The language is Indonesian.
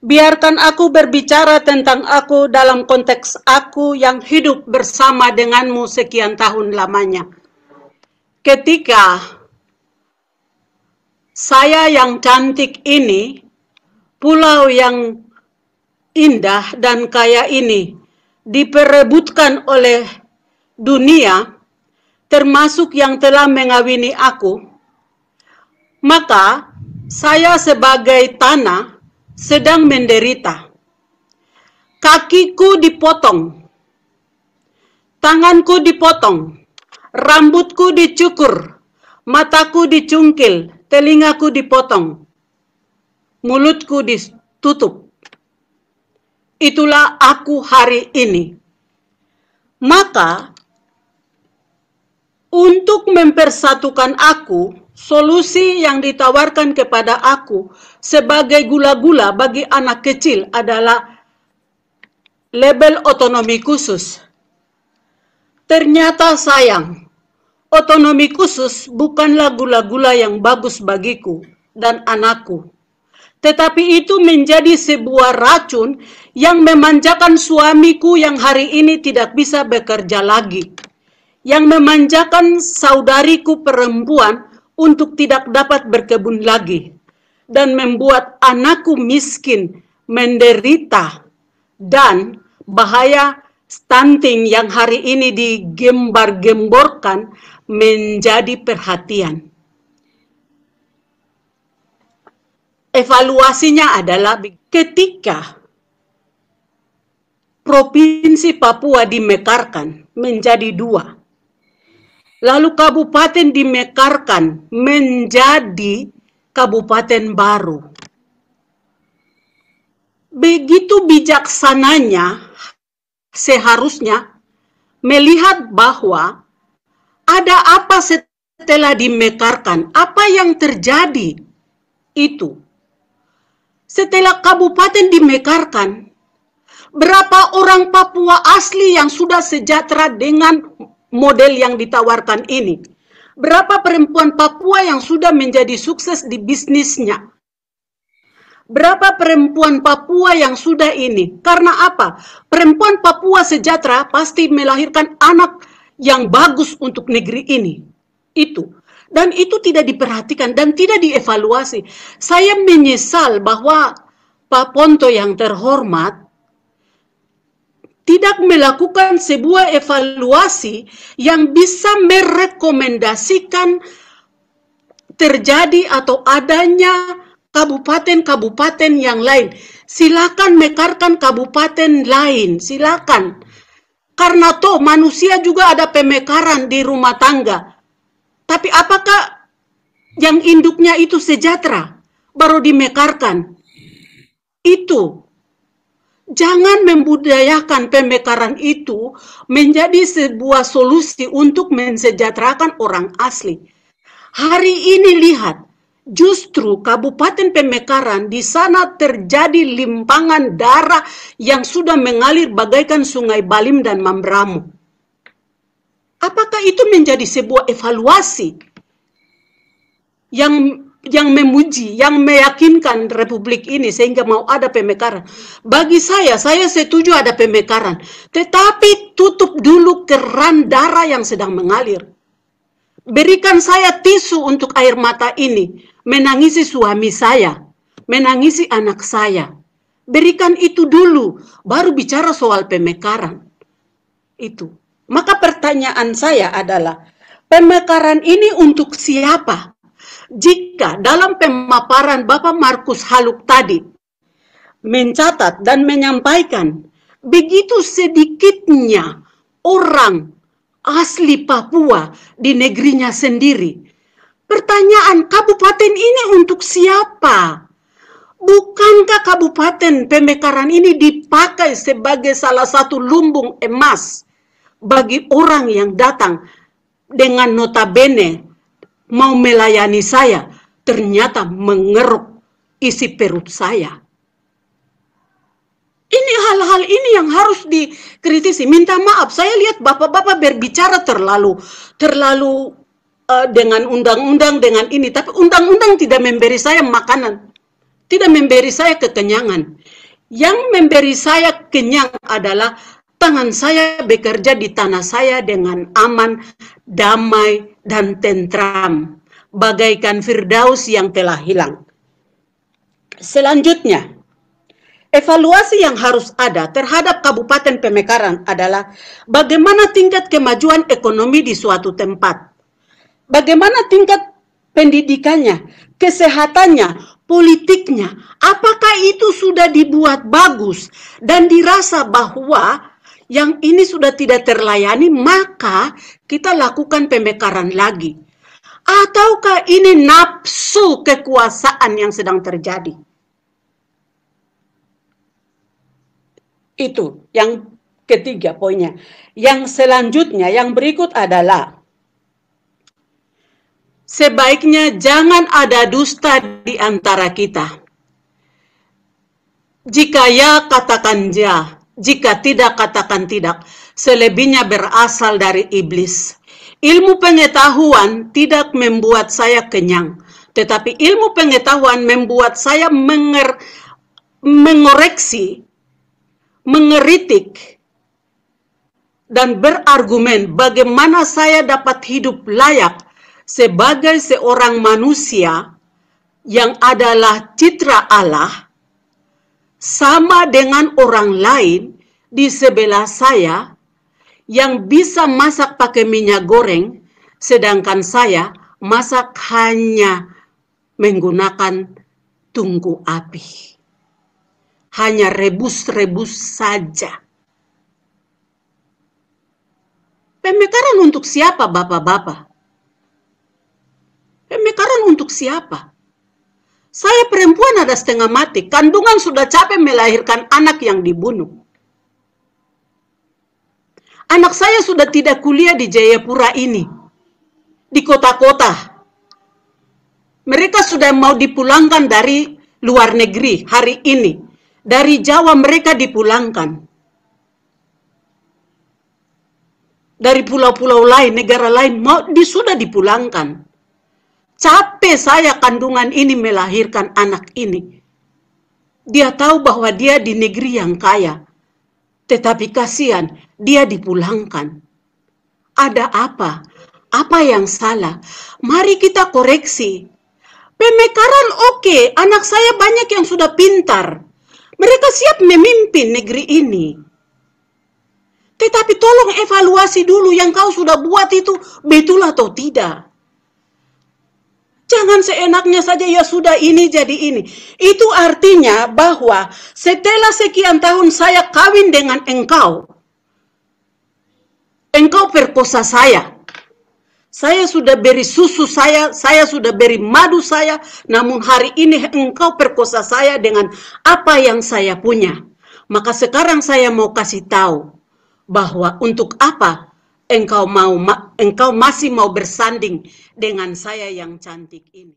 Biarkan aku berbicara tentang aku dalam konteks aku yang hidup bersama denganmu sekian tahun lamanya. Ketika saya yang cantik ini, pulau yang indah dan kaya ini diperebutkan oleh dunia, termasuk yang telah mengawini aku, maka saya sebagai tanah sedang menderita. Kakiku dipotong, tanganku dipotong, rambutku dicukur, mataku dicungkil, telingaku dipotong, mulutku ditutup. Itulah aku hari ini. Maka, untuk mempersatukan aku, solusi yang ditawarkan kepada aku sebagai gula-gula bagi anak kecil adalah label otonomi khusus. Ternyata sayang, otonomi khusus bukanlah gula-gula yang bagus bagiku dan anakku. Tetapi itu menjadi sebuah racun yang memanjakan suamiku yang hari ini tidak bisa bekerja lagi. Yang memanjakan saudariku perempuan untuk tidak dapat berkebun lagi. Dan membuat anakku miskin, menderita, dan bahaya stunting yang hari ini digembar-gemborkan menjadi perhatian. Evaluasinya adalah ketika Provinsi Papua dimekarkan menjadi 2. Lalu kabupaten dimekarkan menjadi kabupaten baru. Begitu bijaksananya seharusnya melihat bahwa ada apa setelah dimekarkan, apa yang terjadi itu. Setelah kabupaten dimekarkan, berapa orang Papua asli yang sudah sejahtera dengan model yang ditawarkan ini? Berapa perempuan Papua yang sudah menjadi sukses di bisnisnya? Berapa perempuan Papua yang sudah ini? Karena apa? Perempuan Papua sejahtera pasti melahirkan anak yang bagus untuk negeri ini. Itu. Dan itu tidak diperhatikan dan tidak dievaluasi. Saya menyesal bahwa Pak Ponto yang terhormat tidak melakukan sebuah evaluasi yang bisa merekomendasikan terjadi atau adanya kabupaten-kabupaten yang lain. Silakan mekarkan kabupaten lain, silakan. Karena toh manusia juga ada pemekaran di rumah tangga. Tapi apakah yang induknya itu sejahtera? Baru dimekarkan. Itu. Jangan membudayakan pemekaran itu menjadi sebuah solusi untuk mensejahterakan orang asli. Hari ini lihat, justru Kabupaten Pemekaran di sana terjadi limpangan darah yang sudah mengalir bagaikan Sungai Balim dan Mamberamo. Apakah itu menjadi sebuah evaluasi yang memuji, yang meyakinkan Republik ini sehingga mau ada pemekaran? Bagi saya setuju ada pemekaran, tetapi tutup dulu keran darah yang sedang mengalir. Berikan saya tisu untuk air mata ini, menangisi suami saya, menangisi anak saya. Berikan itu dulu, baru bicara soal pemekaran. Itu. Maka pertanyaan saya adalah, pemekaran ini untuk siapa? Jika dalam pemaparan Bapak Markus Haluk tadi mencatat dan menyampaikan begitu sedikitnya orang asli Papua di negerinya sendiri, pertanyaan, kabupaten ini untuk siapa? Bukankah kabupaten Pemekaran ini dipakai sebagai salah satu lumbung emas bagi orang yang datang dengan notabene mau melayani saya, ternyata mengeruk isi perut saya. Ini hal-hal ini yang harus dikritisi. Minta maaf, saya lihat bapak-bapak berbicara terlalu dengan undang-undang, dengan ini. Tapi undang-undang tidak memberi saya makanan, tidak memberi saya kekenyangan. Yang memberi saya kenyang adalah tangan saya bekerja di tanah saya dengan aman, damai, dan tentram, bagaikan Firdaus yang telah hilang. Selanjutnya, evaluasi yang harus ada terhadap Kabupaten Pemekaran adalah bagaimana tingkat kemajuan ekonomi di suatu tempat, bagaimana tingkat pendidikannya, kesehatannya, politiknya, apakah itu sudah dibuat bagus dan dirasa bahwa yang ini sudah tidak terlayani, maka kita lakukan pemekaran lagi. Ataukah ini nafsu kekuasaan yang sedang terjadi? Itu yang ketiga poinnya. Yang selanjutnya, yang berikut adalah sebaiknya jangan ada dusta di antara kita. Jika ya, katakan ya. Jika tidak, katakan tidak. Selebihnya berasal dari iblis. Ilmu pengetahuan tidak membuat saya kenyang, tetapi ilmu pengetahuan membuat saya mengoreksi, mengeritik, dan berargumen bagaimana saya dapat hidup layak sebagai seorang manusia yang adalah citra Allah, sama dengan orang lain di sebelah saya yang bisa masak pakai minyak goreng, sedangkan saya masak hanya menggunakan tungku api. Hanya rebus-rebus saja. Pemekaran untuk siapa, bapak-bapak? Pemekaran untuk siapa? Saya perempuan ada setengah mati, kandungan sudah capek melahirkan anak yang dibunuh. Anak saya sudah tidak kuliah di Jayapura ini, di kota-kota. Mereka sudah mau dipulangkan dari luar negeri hari ini. Dari Jawa mereka dipulangkan. Dari pulau-pulau lain, negara lain sudah dipulangkan. Capek saya kandungan ini melahirkan anak ini. Dia tahu bahwa dia di negeri yang kaya. Tetapi kasihan, dia dipulangkan. Ada apa? Apa yang salah? Mari kita koreksi. Pemekaran oke, anak saya banyak yang sudah pintar. Mereka siap memimpin negeri ini. Tetapi tolong evaluasi dulu yang kau sudah buat itu betul atau tidak. Jangan seenaknya saja ya sudah ini jadi ini. Itu artinya bahwa setelah sekian tahun saya kawin dengan engkau. Engkau perkosa saya. Saya sudah beri susu saya sudah beri madu saya. Namun hari ini engkau perkosa saya dengan apa yang saya punya. Maka sekarang saya mau kasih tahu bahwa untuk apa engkau masih mau bersanding dengan saya yang cantik ini.